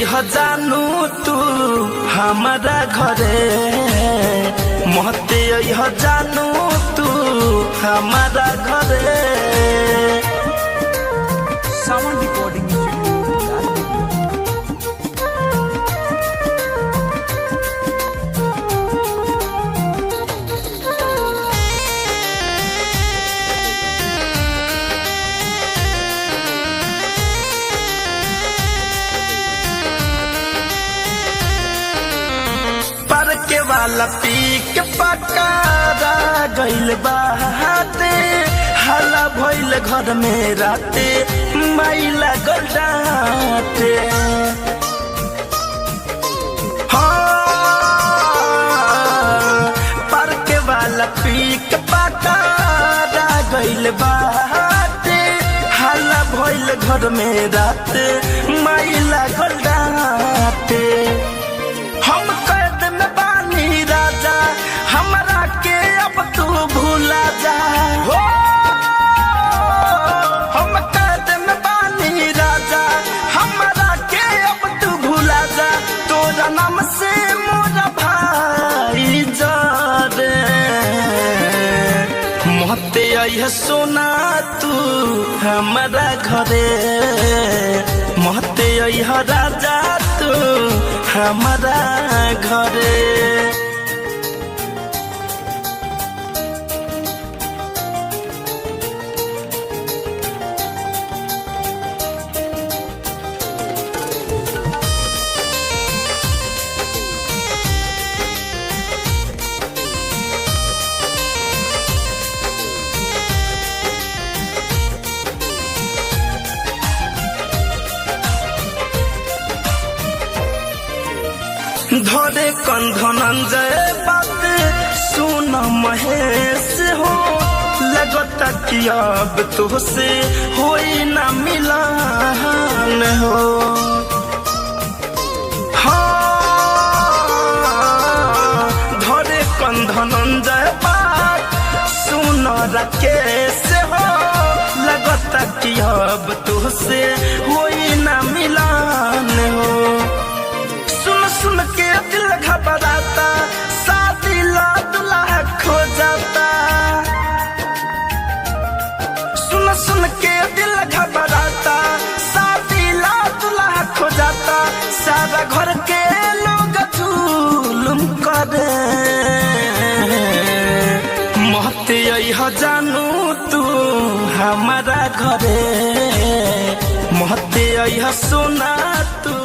यह जानू तू हमारा घरे महते यह जानू तू हमारा घरे साउंड रिकॉर्डिंग के वाला पी के पकारा गइल बाते हला भइल घर में राते मैला गलडाते पर के वाला पी के पकारा गइल बाते हला भइल घर में राते मैला गलडाते हम कैद में बानी राजा हमरा के अब तू भूला जा हो हम कैद में बानी राजा हमरा के अब तू भूला जा तोरा नाम से मोरा भाई जारे मोहते आई सोना तू हमारा घरे मोहते आई राजा तू हमारा घरे धरे कंधनंजय बात सुन महेश हो लगता कि अब तुझसे होई ना मिलन हो हाँ धरे कंधनंजय बात सुन राकेश हो लगता कि अब तुझसे होई ना मिलन हो सुन के दिल घबराता शादी ला दुल्हा खो जाता सुन के दिल घबराता शादी ला दुल्हा खो जाता सारा घर के लोग जुलुम करे महते यह जानू तू हमारा घरे महते यह सोना तू